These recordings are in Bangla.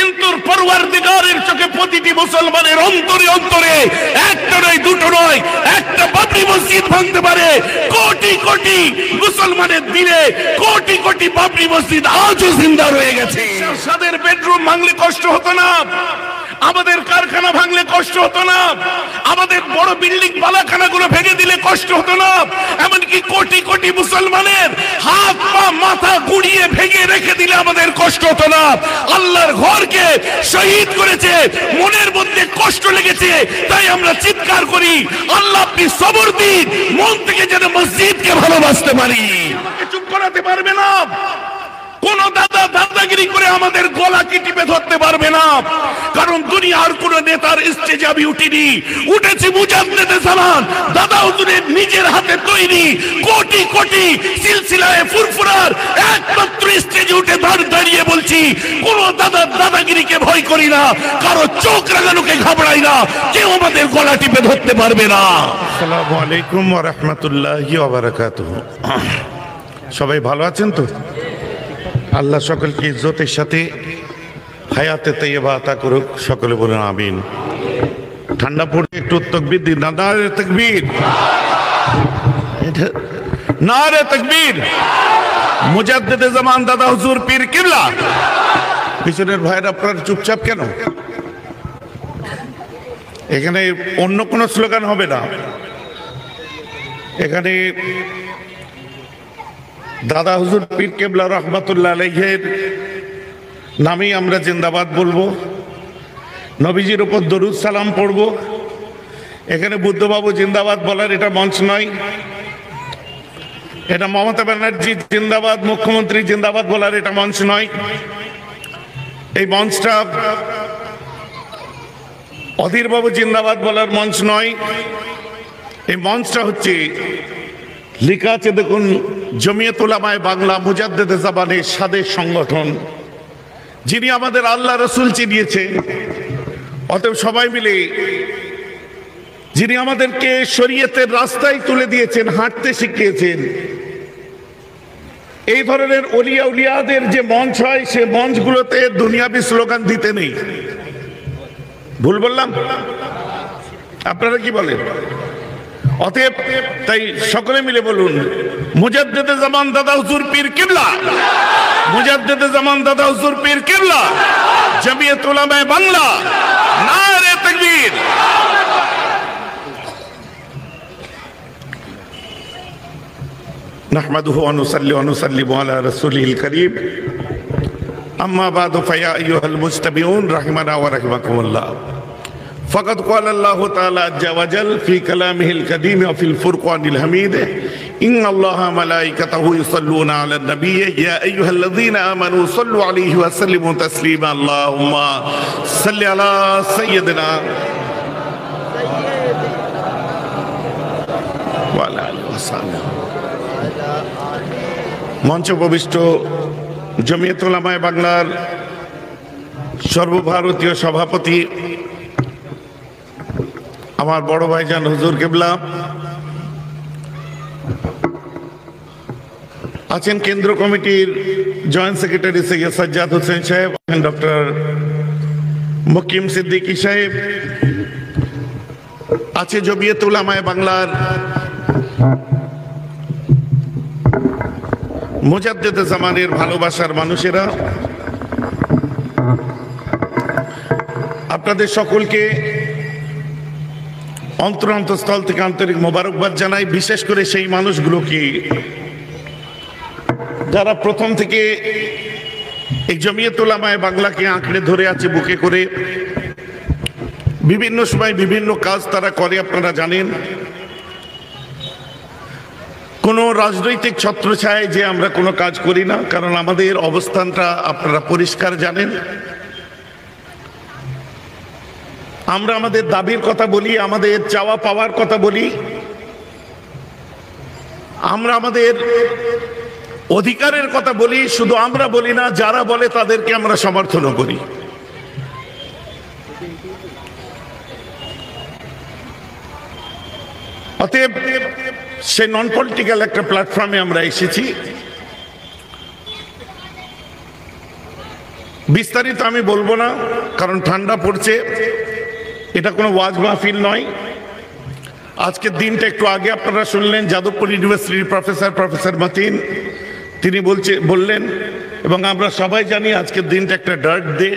কিন্তু পরওয়ারদিগারের চোখে প্রতিটি মুসলমানের অন্তরে অন্তরে একটা নয় দুটো নয় একটা বাবরি মসজিদ ভাঙতে পারে কোটি কোটি মুসলমানের দিলে কোটি কোটি বাবরি মসজিদ আজও জিন্দা রয়ে গেছে। সাদের বেডরুম ভাঙলে কষ্ট হতো না, আমাদের কারখানা ভাঙলে কষ্ট হতো না, আমাদের বড় বিল্ডিং বালাখানাগুলো ভেঙে দিলে কষ্ট হতো না, এমনকি কোটি কোটি মুসলমানের হাত পা মাথা গুড়িয়ে ভেঙে রেখে দিলে আমাদের কষ্ট হতো না। আল্লাহর ঘরকে শহীদ করেছে, মনের মধ্যে কষ্ট লেগেছে, তাই আমরা চিৎকার করি আল্লাহ আপনি সবর দিন, মন থেকে যেন মসজিদকে ভালোবাসতে পারি। আমাকে চুপ করাতে পারবে না, কোন দাদাগিরি করে আমাদের গলাকে টিপে ধরতে পারবে না, কারণ দুনিয়ার কোন নেতার স্টেজে আমি উঠিনি, উঠেছি মুজাদ্দেদে জামান দাদা হুজুরের নিজের হাতে তৈরি কোটি কোটি সিলসিলায়ে ফুরফুরার একমাত্র স্টেজে উঠে দাঁড়িয়ে বলছি কোন দাদাগিরিকে ভয় করি না, কারো চোখ রাগানোকে ঘাবড়াই না, কেউ আমাদের গলা টিপে ধরতে পারবে না। আসসালামু আলাইকুম ওয়া রাহমাতুল্লাহি ওয়া বারাকাতুহু। সবাই ভালো আছেন তো? আল্লাহ সকলকে ইজ্জতের সাথে হায়াতে তাইয়্যিবা আতা করুক, সকলে বলেন আমিন। ঠান্ডা পড়ে একটু তাকবীর দিন, নারে তাকবীর, নারে তাকবীর। মুজাদ্দেদে জামান দাদা হুজুর পীর কিবলা। পিছনের ভাইরা আপনারা চুপচাপ কেন? এখানে অন্য কোনো স্লোগান হবে না, এখানে দাদা হুজুর পীর কেবলা রহমাতুল্লাহ আলাইহির নামেই আমরা জিন্দাবাদ বলবো, নবীজির উপর দরুদ সালাম পড়ব। এখানে বুদ্ধবাবু জিন্দাবাদ বলার এটা মঞ্চ নয়, এটা মমতা ব্যানার্জি জিন্দাবাদ মুখ্যমন্ত্রী জিন্দাবাদ বলার এটা মঞ্চ নয়। এই মঞ্চটা অধীরবাবু জিন্দাবাদ বলার মঞ্চ নয়, এই মঞ্চটা হচ্ছে লেখা আছে দেখুন, জমিয়ত উলামায়ে বাংলা মুজাদ্দেদে জামানের সাদের সংগঠন, যিনি আমাদের আল্লাহ রসুল চিনিয়েছে, অতএব সবাই মিলে যিনি আমাদেরকে শরীয়তের রাস্তায় তুলে দিয়েছেন, হাঁটতে শিখিয়েছেন, এই ধরনের ওলিয়া উলিয়াদের যে মঞ্চ হয় সে মঞ্চগুলোতে দুনিয়াবি স্লোগান দিতে নেই। ভুল বললাম? আপনারা কি বলেন? অতএব তাই সকলে মিলে বলুন মুজাদ্দেদে জামান দাদা হুজুর পীর কিবলা, মুজাদ্দেদে জামান দাদা হুজুর পীর কিবলা, জমিয়ত উলামায়ে বাংলা, নারে তাকবীর। নাহমাদুহু ওয়া নুসাল্লি ওয়া নুসাল্লিমু আলা রাসূলিল কারীম, আম্মা বাদু ফায়া আইয়ুহাল মুস্তামিউন রাহিমানা ওয়া রাহিমাকুমুল্লাহ। فقد قال الله تعالى عز وجل في كلامه القديم وفي الفرقان الحميد إن الله ملائكته يصلون على النبي يا أيها الذين آمنوا صلوا عليه وسلموا تسليما اللهم صل على سيدنا وعلى آله وصحبه। মঞ্চ উপবিষ্ট জমিয়ত উলামায়ে বাংলার সর্বভারতীয় সভাপতি আমার বড় ভাইজান হুজুর কেবলা আছেন, কেন্দ্র কমিটির জয়েন্ট সেক্রেটারি সৈয়দ সাজ্জাদ হোসেন সাহেব, ডক্টর মুকিম সিদ্দিকী সাহেব, আছে জমিয়ত উলামায়ে বাংলার মুজাদ্দেদে জামানের ভালোবাসার মানুষেরা। আপনাদের সকলকে অন্তরস্থল থেকে আন্তরিক মোবারকবাদ জানাই, বিশেষ করে সেই মানুষগুলোকে যারা প্রথম থেকে এই জমিয়ত উলামায়ে বাংলাকে আঁকড়ে ধরে আছে বুকে করে, বিভিন্ন সময় বিভিন্ন কাজ তারা করে। আপনারা জানেন কোনো রাজনৈতিক ছত্রছায়ায় যে আমরা কোনো কাজ করি না, কারণ আমাদের অবস্থানটা আপনারা পরিষ্কার জানেন। আমরা আমাদের দাবির কথা বলি, আমাদের চাওয়া পাওয়ার কথা বলি, আমরা আমাদের অধিকারের কথা বলি। শুধু আমরা বলি না, যারা বলে তাদেরকে আমরা সমর্থনও করি। অতএব সে নন পলিটিক্যাল একটা প্ল্যাটফর্মে আমরা এসেছি। বিস্তারিত আমি বলবো না, কারণ ঠান্ডা পড়ছে, এটা কোনো ওয়াজ মাহফিল নয়। আজকের দিনটা একটু আগে আপনারা শুনলেন যাদবপুর ইউনিভার্সিটির প্রফেসর মতিন তিনি বললেন, এবং আমরা সবাই জানি আজকের দিনটা একটা ডার্ক ডে।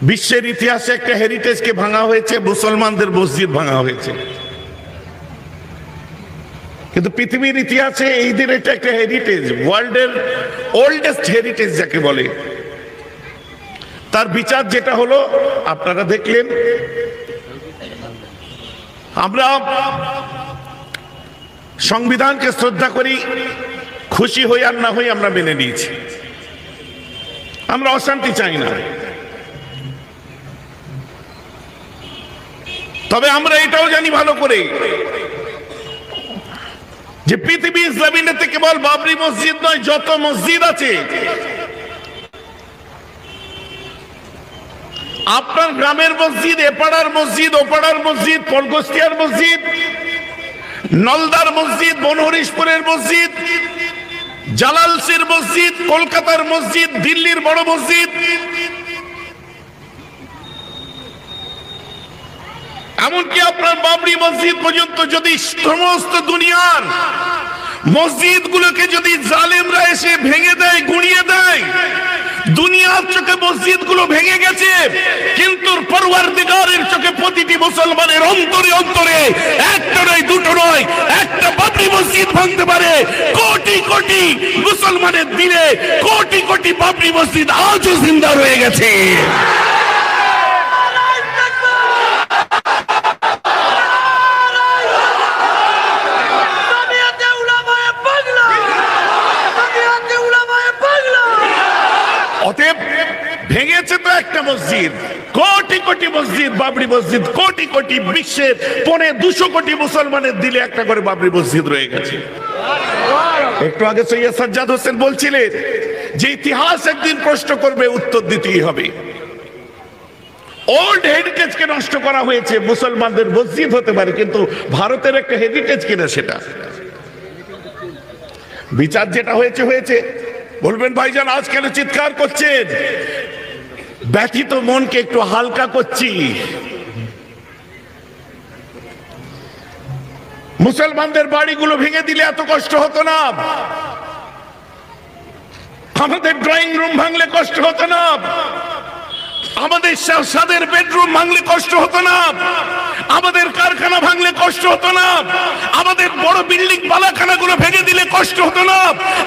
বিশ্বের ইতিহাসে একটা হেরিটেজকে ভাঙা হয়েছে, মুসলমানদের মসজিদ ভাঙা হয়েছে, কিন্তু পৃথিবীর ইতিহাসে এই দিন এটা একটা হেরিটেজ, ওয়ার্ল্ডের ওল্ডেস্ট হেরিটেজ যাকে বলে, তার বিচার যেটা হলো আপনারা দেখলেন। আমরা সংবিধানকে শ্রদ্ধা করি, খুশি হই আর না হই আমরা মেনে নিয়েছি, আমরা অশান্তি চাই না। তবে আমরা এটাও জানি ভালো করে যে পৃথিবীর জমিনেতে কেবল বাবরি মসজিদ নয়, যত মসজিদ আছে, আপনার গ্রামের মসজিদ, এপাড়ার মসজিদ, ওপাড়ার মসজিদ, পরগস্তিয়ার মসজিদ, নলদার মসজিদ, বনহরিশপুরের মসজিদ, জালালসির মসজিদ, কলকাতার মসজিদ, দিল্লির বড় মসজিদ, এমনকি আপনার বাবরি মসজিদ পর্যন্ত যদি সমস্ত দুনিয়ার মসজিদগুলোকে যদি জালেমরা এসে ভেঙে দেয়, গুঁড়িয়ে দেয়, দুনিয়ার চোখে মসজিদগুলো ভেঙে গেছে, কিন্তু পরওয়ারদিগারের চোখে প্রতিটি মুসলমানের অন্তরে অন্তরে একটা নয়, দুটো নয়, একটা বাবরি মসজিদ ভাঙতে পারে কোটি কোটি মুসলমানের দিলে। কোটি কোটি বাবরি মসজিদ আজও জিন্দা রয়ে গেছে। অতএব ভেঙেছে তো একটা মসজিদ, কোটি কোটি মসজিদ, বাবরি মসজিদ কোটি কোটি, বিশ্বের 250 কোটি মুসলমানের দিলে একটা করে বাবরি মসজিদ রয়ে গেছে। একটু আগে সৈয়দ সাজ্জাদ হোসেন বলছিলেন যে ইতিহাস একদিন প্রশ্ন করবে, উত্তর দিতেই হবে। ওল্ড হেরিটেজকে নষ্ট করা হয়েছে, মুসলমানদের মসজিদ হতে পারে, কিন্তু ভারতের একটা হেরিটেজ কিনা সেটা। বিচার যেটা হয়েছে হয়েছে। বলবেন ভাইজান আজ কেন চিৎকার করছেন? ব্যথিত মনকে একটু হালকা করছি। মুসলমানদের বাড়িগুলো ভেঙে দিলে এত কষ্ট হতো না, আমাদের ড্রয়িং রুম ভাঙলে কষ্ট হতো না, আমাদের সাদের বেডরুম ভাঙলে কষ্ট হতো না, আমাদের কারখানা ভাঙলে কষ্ট হতো না, আমাদের বড় বিল্ডিং বালাখানাগুলো ভেঙে দিলে কষ্ট হতো না,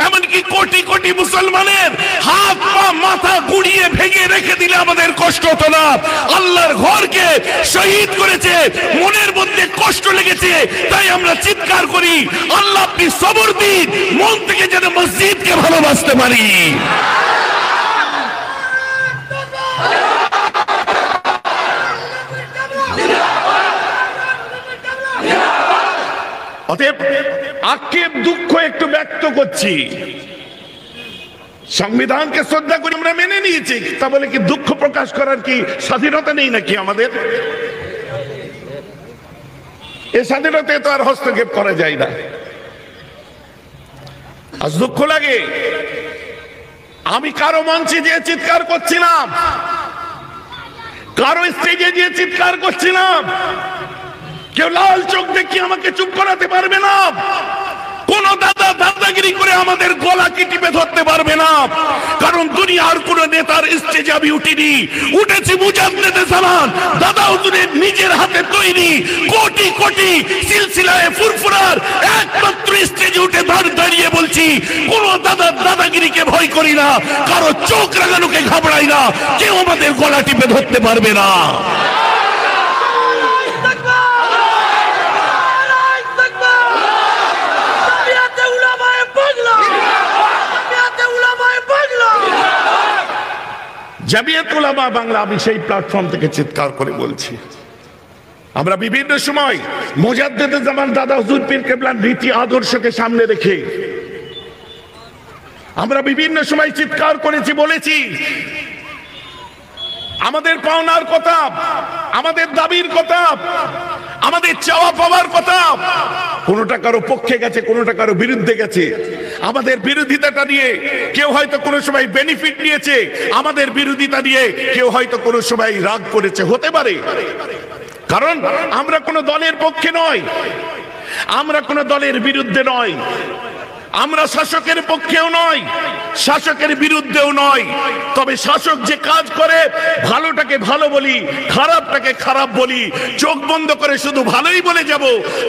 এমনকি কোটি কোটি মুসলমানের হাত পা মাথা গুড়িয়ে ভেঙে রেখে দিলে আমাদের কষ্ট হতো না। আল্লাহর ঘরকে শহীদ করেছে, মনের মধ্যে কষ্ট লেগেছে, তাই আমরা চিৎকার করি, আল্লাহ আপনি সবর দিন, মন থেকে যেন মসজিদকে ভালোবাসতে পারি। অতএব আক্ষেপ দুঃখ একটু ব্যক্ত করছি, সংবিধানকে শ্রদ্ধা করি, আমরা মেনে নিয়েছি, তা বলে কি দুঃখ প্রকাশ করার কি স্বাধীনতা নেই নাকি আমাদের? এই স্বাধীনতায় তো আর হস্তক্ষেপ করা যায় না। আজ দুঃখ লাগে, আমি কারো মঞ্চে দিয়ে চিৎকার করছিলাম, কারো স্টেজে দিয়ে চিৎকার করছিলাম, কেউ লাল চোখ দেখি আমাকে চুপ করাতে পারবে না, কোন দাদাগিরি করে আমাদের গলাকে টিপে ধরতে পারবে না, কারণ দুনিয়ার কোন নেতার স্টেজে আমি উঠিনি, উঠেছি মুজাদ্দেদে জামান দাদা হুজুরের নিজের হাতে তৈরি কোটি কোটি সিলসিলায়ে ফুরফুরার একমাত্র স্টেজে উঠে দাঁড়িয়ে বলছি, কোন দাদাগিরিকে ভয় করি না, কারো চোখ রাগানোকে ঘাবড়াই না, কেউ আমাদের গলা টিপে ধরতে পারবে না। জামিয়াত উলামা বাংলা, আমি সেই প্ল্যাটফর্ম থেকে চিৎকার করে বলছি, আমরা বিভিন্ন সময় মুজাদ্দেদে জামান দাদা হুজুর পীর কেবলার নীতি আদর্শকে সামনে রেখে আমরা বিভিন্ন সময় চিৎকার করেছি, বলেছি আমাদের পাওনার কথা, আমাদের দাবির কথা, আমাদের চাওয়া পাওয়ার কথা, কোনটা কারো পক্ষে গেছে, কোনটা কারো বিরুদ্ধে গেছে। আমাদের বিরোধিতাটা নিয়ে কেউ হয়তো কোনো সময় বেনিফিট নিয়েছে, আমাদের বিরোধিতা নিয়ে কেউ হয়তো কোনো সময় রাগ করেছে, হতে পারে। কারণ আমরা কোনো দলের পক্ষে নয়, আমরা কোনো দলের বিরুদ্ধে নয়, আমরা শাসকের পক্ষেও নয়, শাসকের বিরুদ্ধেও নয়। তবে শাসক যে কাজ করে, ভালোটাকে ভালো বলি, খারাপটাকে খারাপ বলি, চোখ বন্ধ করে শুধু ভালোই বলে যাব।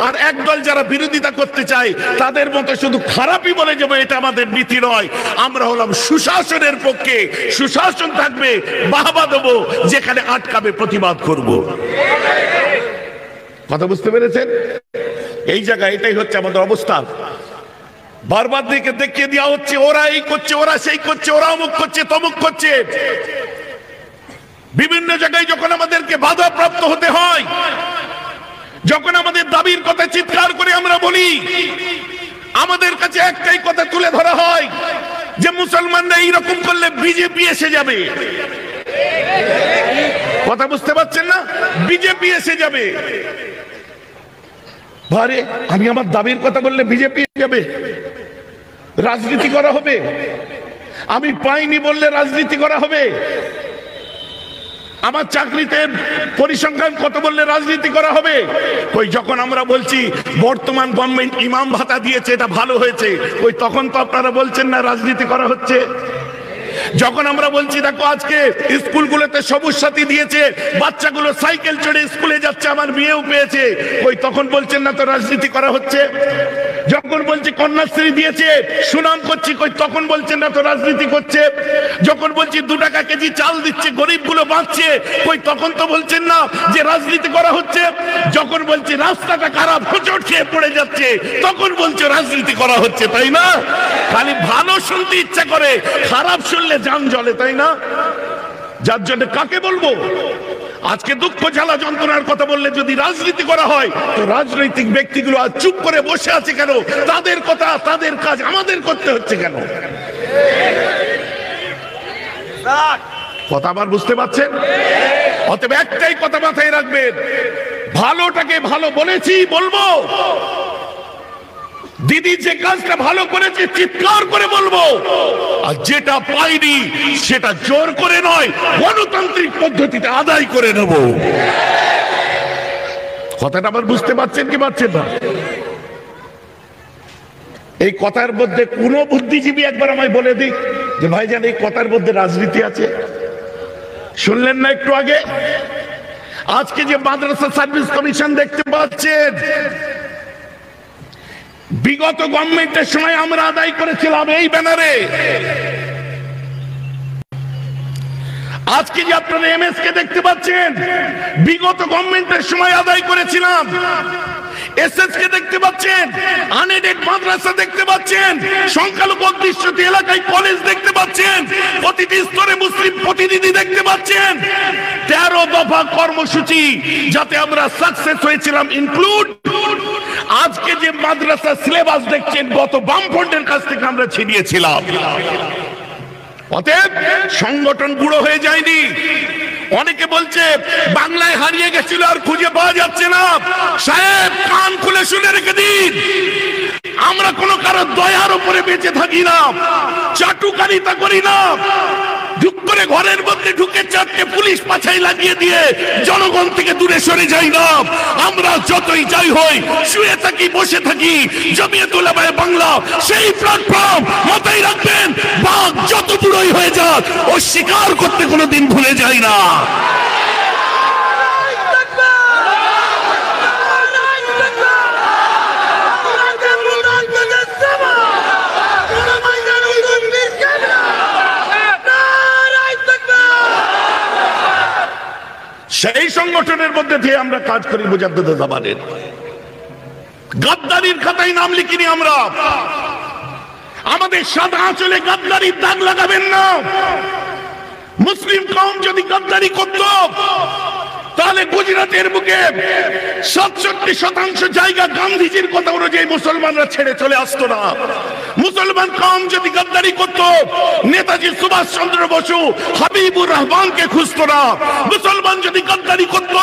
আর একদল যারা বিরোধিতা করতে চায় তাদের মতো শুধু খারাপই বলে যাব, এটা আমাদের নীতি নয়। আমরা হলাম সুশাসনের পক্ষে, সুশাসন থাকবে, বাহবা দেবো, যেখানে আটকাবে প্রতিবাদ করব। কথা বুঝতে পেরেছেন? এই জায়গায় এটাই হচ্ছে আমাদের অবস্থা। বারবার দিকে দেখিয়ে দেওয়া হচ্ছে ওরা এই করছে, ওরা সেই করছে, ওরা অমুক করছে, তমুক করছে। বিভিন্ন জায়গায় যখন আমাদেরকে বাধা প্রাপ্ত হতে হয়, যখন আমাদের দাবির কথা চিৎকার করে আমরা বলি, আমাদের কাছে একটাই কথা তুলে ধরা হয় যে মুসলমানরা এইরকম করলে বিজেপি এসে যাবে। কথা বুঝতে পারছেন না? বিজেপি এসে যাবে। ভারে আমি আমার দাবির কথা বললে বিজেপি যাবে, রাজনীতি করা হবে। আমি পাইনি বললে রাজনীতি করা হবে। আমার চাকরিতে পরিসংখ্যান কত বললে রাজনীতি করা হবে। ওই যখন আমরা বলছি বর্তমান গভর্নমেন্ট ইমাম ভাতা দিয়েছে, এটা ভালো হয়েছে, ওই তখন তো আপনারা বলছেন না রাজনীতি করা হচ্ছে। যখন আমরা বলছি দেখো আজকে স্কুলগুলোতে সবুজ সাথী দিয়েছে, বাচ্চাগুলো সাইকেল চড়ে স্কুলে যাচ্ছে, আমার মেয়েও পেয়েছে, ওই তখন বলছেন না তো রাজনীতি করা হচ্ছে। যখন বলছি কন্যাশ্রী দিয়েছে, সুনাম করছি, কই তখন বলছেন না তো রাজনীতি করছে। যখন বলছি 2 টাকা কেজি চাল দিচ্ছে, গরিবগুলো বাঁচছে, কই তখন তো বলছেন না যে রাজনীতি করা হচ্ছে। যখন বলছি রাস্তাটা খারাপ, হোঁচট খেয়ে পড়ে যাচ্ছে, তখন বলছে রাজনীতি করা হচ্ছে, তাই না? খালি ভালো শুনতে ইচ্ছা করে, খারাপ শুনলে জান জ্বলে, তাই না? যার জন্য কাকে বলবো? আজকে দুঃখ জ্বালা যন্ত্রণার কথা বললে যদি রাজনীতি করা হয়, তো রাজনৈতিক ব্যক্তিগুলো আজ চুপ করে বসে আছে কেন? তাদের কথা, তাদের কাজ আমাদের করতে হচ্ছে কেন? কথা আবার বুঝতে পারছেন? অতএব একটাই কথা মাথায় রাখবেন, ভালোটাকে ভালো বলেছি, বলবো। দিদি যে কাজটা ভালো করেছে চিৎকার করে বলবো, আর যেটা পাইনি সেটা জোর করে নয়, গণতান্ত্রিক পদ্ধতিতে আদায় করে নেব। কথাটা আবার বুঝতে পারছেন কি পারছেন না? এই কথার মধ্যে কোন বুদ্ধিজীবী একবার আমায় বলে দিক যে ভাইজান এই কথার মধ্যে রাজনীতি আছে? শুনলেন না একটু আগে? আজকে যে মাদ্রাসা সার্ভিস কমিশন দেখতে পাচ্ছেন, বিগত গভর্নমেন্টের সময় আমরা আদায় করেছিলাম এই ব্যানারে। আজকে যে আপনারা এমএস কে দেখতে পাচ্ছেন, বিগত গভর্নমেন্টের সময় আদায় করেছিলাম। এসএস কে দেখতে পাচ্ছেন, আনএডেড মাদ্রাসা দেখতে পাচ্ছেন, সংখ্যালঘু অধ্যুষিত এলাকায় কলেজ দেখতে পাচ্ছেন, প্রতিটি স্তরে মুসলিম প্রতিনিধি দেখতে পাচ্ছেন। 13 দফা কর্মসূচি যাতে আমরা সাকসেস হয়েছিলাম ইনক্লুড। আজকে যে মাদ্রাসা সিলেবাস দেখছেন, গত বামফ্রন্টের কাছ থেকে আমরা ছিনিয়েছিলাম। অতএব সংগঠন বুড়ো হয়ে যায়নি। অনেকে বলছে বাংলায় হারিয়ে গেছিল আর খুঁজে পাওয়া যাচ্ছে না। সাহেব কান খুলে শুনে রেখে দিন, আমরা কোন কারো দয়ার উপরে বেঁচে থাকি না, চাটুকারিতা করি না। ঢুক করে ঘরের মধ্যে ঢুকে 4টে পুলিশ পাছাই লাগিয়ে দিয়ে জনগণ থেকে দূরে সরে যাই না। আমরা যতই যাই হই, শুয়ে থাকি, বসে থাকি, জমিয়ত উলামায়ে বাংলা সেই প্ল্যাটফর্ম মাথায় রাখবেন। বাঘ যত বুড়োই হয়ে যাক, ও শিকার করতে কোনোদিন ভুলে যায় না। সেই সংগঠনের মধ্যে দিয়ে আমরা কাজ করি। মুজাদ্দিদ জামানের গাদ্দারির খাতায় নাম লিখিনি আমরা। আমাদের সাদা আঁচলে গাদ্দারির দাগ লাগাবেন না। মুসলিম কওম যদি গাদ্দারি করত, তাহলে গুজরাটের বুকে 67% জায়গা গান্ধীজির কথা অনুযায়ী মুসলমানরা ছেড়ে চলে আসতো না। মুসলমান কওম যদি গদ্দারি করত, নেতাজি সুভাষ চন্দ্র বসু হাবিবুর রহমানকে খুঁজত না। মুসলমান যদি গদ্দারি করত,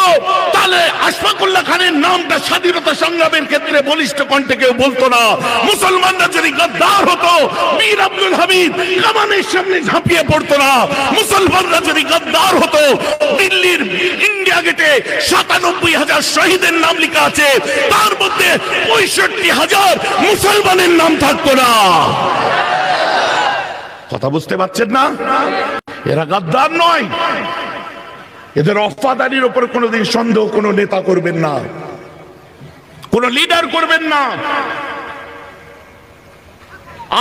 তাহলে আশফাকুল্লাহ খানের নামটা স্বাধীনতা সংগ্রামের ক্ষেত্রে বলিষ্ঠ কণ্ঠে কেউ বলতো না। মুসলমানরা যদি গদ্দার হতো, মীর আব্দুল হামিদ কামানের সামনে ঝাঁপিয়ে পড়তো না। মুসলমানরা যদি গদ্দার হতো, দিল্লির ইন্ডিয়া গেটে ৯৭,০০০ শহীদের নাম লেখা আছে, তার মধ্যে ৬৫,০০০ মুসলমানের নাম থাকতো না। কথা বুঝতে পারছেন না? এরা গদ্দার নয়। এদের ওয়াফাদারির উপর কোনোদিন সন্দেহ কোন নেতা করবেন না, কোন লিডার করবেন না।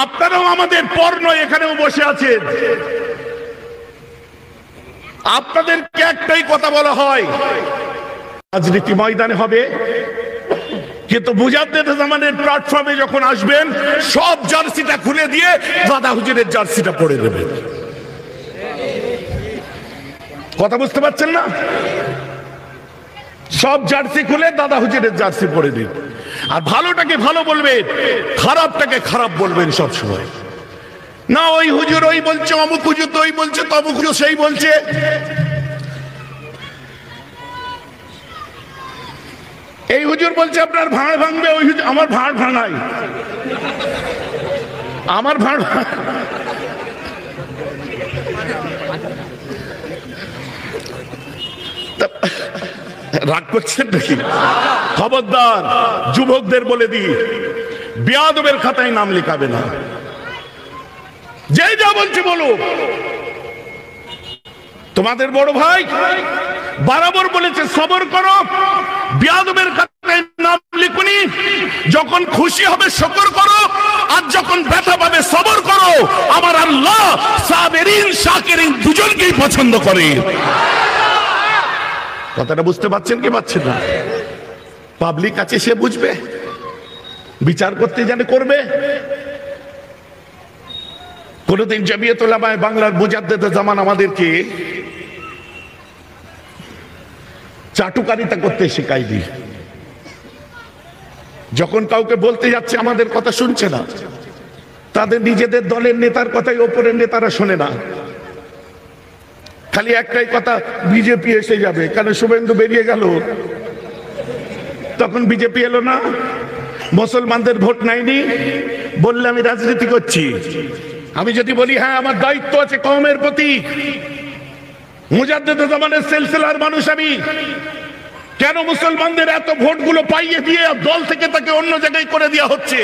আপনারাও আমাদের পর নয়, এখানেও বসে আছেন। আপনাদেরকে একটাই কথা বলা হয়, রাজনীতি ময়দানে হবে, কিন্তু মুজাদ্দেদ জামানের প্ল্যাটফর্মে যখন আসবেন, সব জার্সিটা খুলে দিয়ে দাদা হুজুরের জার্সিটা পরে দেবেন। কথা বুঝতে পারছেন না? সব জার্সি খুলে দাদা হুজুরের জার্সি পরে দিন। আর ভালোটাকে ভালো বলবেন, খারাপটাকে খারাপ বলবেন সব সময়। না ওই হুজুর ওই বলছে, অমুক হুজুর তো ওই বলছে, তমুক হুজুর সেই বলছে। এই হুজুর বলছে আপনার ভাঁড় ভাঙবে, ওই হুজুর আমার ভাঁড় ভাঙাই, আমার ভাঁড়। রাগ করছেন নাকি? খবরদার, যুবকদের বলে দি, বেয়াদবের খাতায় নাম লেখাবে না। যে যা বলছে বলো। তোমাদের বড় ভাই বরাবর বলেছে সবর করো, বেয়াদবের খাতায় নাম লিখুনি। যখন খুশি হবে শুকর করো, আর যখন ব্যথা পাবে সবর করো। আমার আল্লাহ সাবেরিন শাকিরিন দুজনকেই পছন্দ করে। কথাটা বুঝতে পারছেন কি পাচ্ছেন না? পাবলিক আছে, সে বুঝবে, বিচার করতে জানে করবে। কোনদিন জমিয়তুল উলামায়ে বাংলার মুজাদ্দেদ জামান আমাদেরকে চাটুকারিতা করতে শেখায়নি। যখন কাউকে বলতে যাচ্ছে আমাদের কথা শুনছে না, তাদের নিজেদের দলের নেতার কথাই ওপরের নেতারা শোনে না। খালি একটাই কথা, বিজেপি এসে যাবে। কেন শুভেন্দু বেরিয়ে গেল, তখন বিজেপি এলো না? মুসলমানদের ভোট নাইনি বললে আমি রাজনীতি করছি। আমি যদি বলি হ্যাঁ আমার দায়িত্ব আছে কওমের প্রতি, মুজাদ্দেদ জামানের সিলসিলার মানুষ আমি, কেন মুসলমানদের এত ভোটগুলো পাইয়ে দিয়ে দল থেকে তাকে অন্য জায়গায় করে দেওয়া হচ্ছে?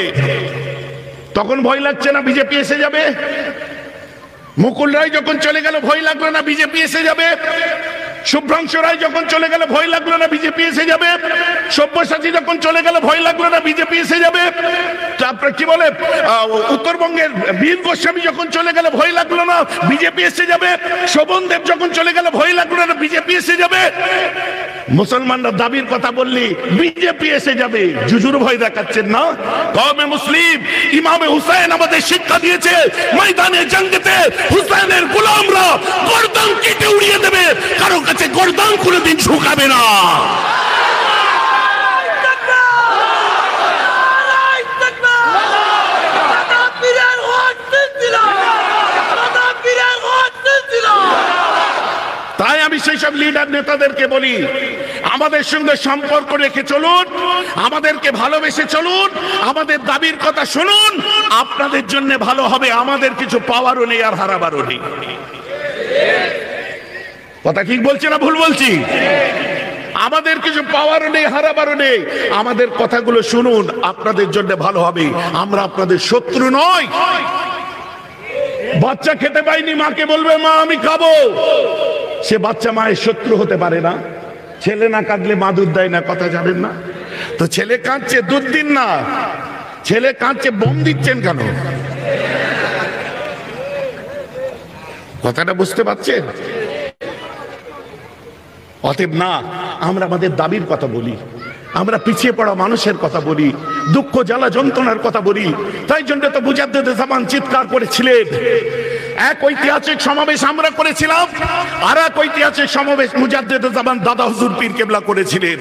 তখন ভয় লাগছে না বিজেপি এসে যাবে? মুকুল রায় যখন চলে গেল ভয় লাগলো না বিজেপি এসে যাবে? শুভ্রাংশু রায় যখন চলে গেল ভয় লাগলো না বিজেপি এসে যাবে? সব্যসাচী যখন চলে গেল ভয় লাগলো না বিজেপি এসে যাবে? তারপরে কি বলে উত্তরবঙ্গের বীর গোস্বামী যখন চলে গেল ভয় লাগলো না বিজেপি এসে যাবে? শোভন দেব যখন চলে গেল ভয় লাগলো না বিজেপি এসে যাবে? মুসলমানরা দাবির কথা বললি বিজেপি এসে যাবে, জুজুর ভয় দেখাচ্ছেন না? কওমে মুসলিম ইমামে হুসাইন আমাদের শিক্ষা দিয়েছে, ময়দানে জঙ্গতে হুসাইনের গোলামরা গর্দান কেটে উড়িয়ে দেবে, কারো কাছে গর্দান কোনোদিন ঝুঁকাবে না। তাই আমি সেই সব লিডার নেতাদেরকে বলি, আমাদের সঙ্গে সম্পর্ক রেখে চলুন, আমাদেরকে ভালোবেসে চলুন, আমাদের দাবির কথা শুনুন, আপনাদের জন্য ভালো হবে। আমাদের কিছু পাওয়ারও নেই আর হারাবারও নেই। কথা ঠিক বলছি না ভুল বলছি? আমাদের কিছু পাওয়ারও নেই হারাবারও নেই। আমাদের কথাগুলো শুনুন, আপনাদের জন্য ভালো হবে। আমরা আপনাদের শত্রু নই। বাচ্চা খেতে পাইনি, মাকে বলবে মা আমি খাবো, সে বাচ্চা মায়ের শত্রু হতে পারে না। ছেলে না কাঁদলে মা দুধ দেয় না, কথা জানেন না? তো ছেলে কাঁদছে দুধ দিন না, ছেলে কাঁদছে বোম দিচ্ছেন কেন? কথাটা বুঝতে পারছেন? অতএব না, আমরা আমাদের দাবির কথা বলি, আমরা পিছিয়ে পড়া মানুষের কথা বলি, দুঃখ জ্বালা যন্ত্রণার কথা বলি। তাই জন্য তো মুজাদ্দেদ জামান চিৎকার করেছিলেন, এক ঐতিহাসিক সমাবেশ আমরা করেছিলাম, আর এক ঐতিহাসিক সমাবেশ মুজাদ্দেদে জামান দাদা হুজুর পীর কেবলা করেছিলেন।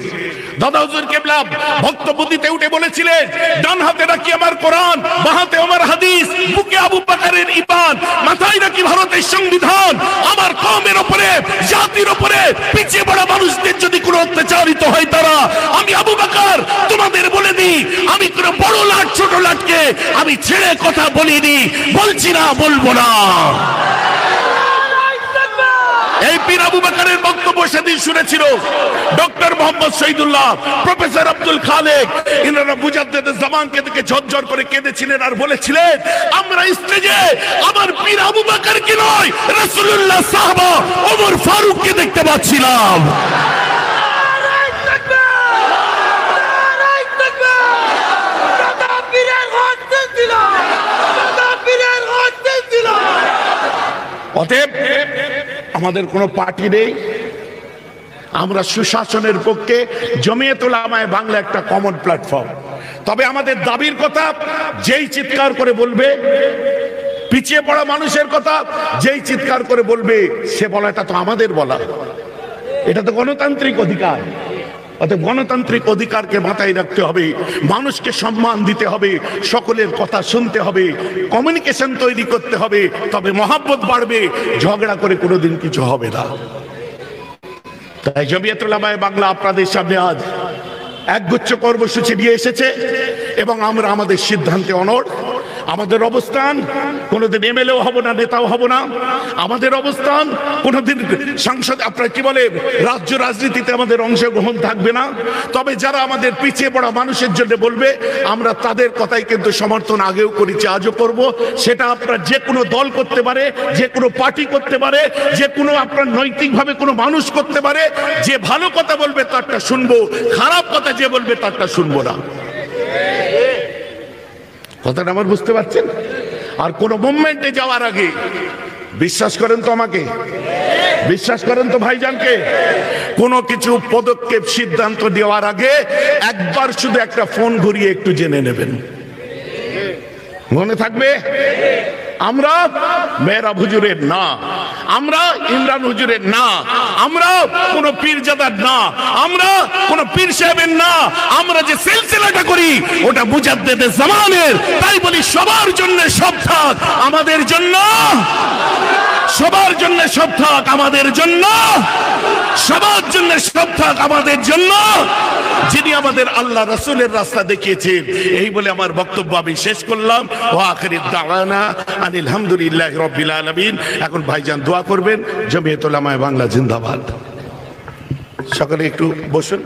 দাদা হুজুর কেবলা বক্তব্য দিতে উঠে বলেছিলেন, ডান হাতে রাখি আমার কোরআন, বাঁ হাতে আমার হাদিস, বুকে আবু বকরের ঈমান, মাথায় রাখি ভারতের সংবিধান। আমার কওমের উপরে, জাতির উপরে পিছিয়ে পড়া মানুষদের যদি কোনো অত্যাচারিত হয় তারা, আমি আবু বকর তোমাদের বলে দিই, আমি কোনো বড় লাট ছোট লাটকে আমি ছেড়ে কথা বলিনি, বলছি না, বলবো না। এই পীর আবু বকরের বক্তব্য সেদিন শুনেছিল ডক্টর মোহাম্মদ শহীদুল্লাহ, প্রফেসর আব্দুল খালেক, ইনারা মুজাদ্দেদে জামানকে দেখে ঝরঝর করে কেঁদেছিলেন আর বলেছিলেন, আমরা স্টেজে আমার পীর আবু বকরকে নয়, রাসূলুল্লাহ সাহাবা ওমর ফারুককে দেখতে পাচ্ছিলাম। অতএব আমাদের কোনো পার্টি নেই, আমরা সুশাসনের পক্ষে। জমিয়ত উলামায়ে বাংলা একটা কমন প্ল্যাটফর্ম। তবে আমাদের দাবির কথা যেই চিৎকার করে বলবে, পিছিয়ে পড়া মানুষের কথা যেই চিৎকার করে বলবে, সে বলাটা তো আমাদের বলা, এটা তো গণতান্ত্রিক অধিকার। অতএব গণতান্ত্রিক অধিকারকে মাথায় রাখতে হবে, মানুষকে সম্মান দিতে হবে, সকলের কথা শুনতে হবে, কমিউনিকেশন তৈরি করতে হবে, তবে মহাব্বত বাড়বে। ঝগড়া করে কোনোদিন কিছু হবে না। তাই জমিয়ত উলামায়ে বাংলা আপনাদের সামনে আজ একগুচ্ছ কর্মসূচি নিয়ে এসেছে এবং আমরা আমাদের সিদ্ধান্তে অনড়। আমাদের অবস্থান কোনোদিন এমএলএও হব না, নেতাও হব না। আমাদের অবস্থান কোনোদিন সংসদ, আপনার কি বলে, রাজ্য রাজনীতিতে আমাদের অংশগ্রহণ থাকবে না। তবে যারা আমাদের পিছিয়ে পড়া মানুষের জন্য বলবে, আমরা তাদের কথাই কিন্তু সমর্থন আগেও করেছি, আজও করব। সেটা আপনার যে কোনো দল করতে পারে, যে কোনো পার্টি করতে পারে, যে কোনো আপনার নৈতিকভাবে কোনো মানুষ করতে পারে। যে ভালো কথা বলবে তারটা শুনবো, খারাপ কথা যে বলবে তারটা শুনবো না। কথাটা আমার বুঝতে পারছেন? আর কোন মুভমেন্টে যাওয়ার আগে বিশ্বাস করেন তো আমাকে, বিশ্বাস করেন তো ভাইজানকে, কোনো কিছু পদক্ষেপ সিদ্ধান্ত দেওয়ার আগে একবার শুধু একটা ফোন ঘুরিয়ে একটু জেনে নেবেন। মনে থাকবে, আমরা মেহরাব হুজুরের না, আমরা ইমরান হুজুরের না, আমরা কোন পীরজাদার না, আমরা কোন পীর সাহেবের না। আমরা যে সিলসিলাটা করি ওটা মুজাদ্দেদে জামানের। তাই বলি সবার জন্য সব থাক, আমাদের জন্য সবার জন্য সব থাক, আমাদের জন্য সবার জন্য সব থাক, আমাদের জন্য। যিনি আমাদের আল্লাহ রাসূলের রাস্তা দেখিয়েছেন। এই বলে আমার বক্তব্য আমি শেষ করলাম। ওয়া আখিরু দাওয়ানা আনিল হামদুলিল্লাহি রাব্বিল আলামিন। এখন ভাইজান দোয়া করবেন। জমিয়ত উলামায়ে বাংলা জিন্দাবাদ। সকলে একটু বসুন।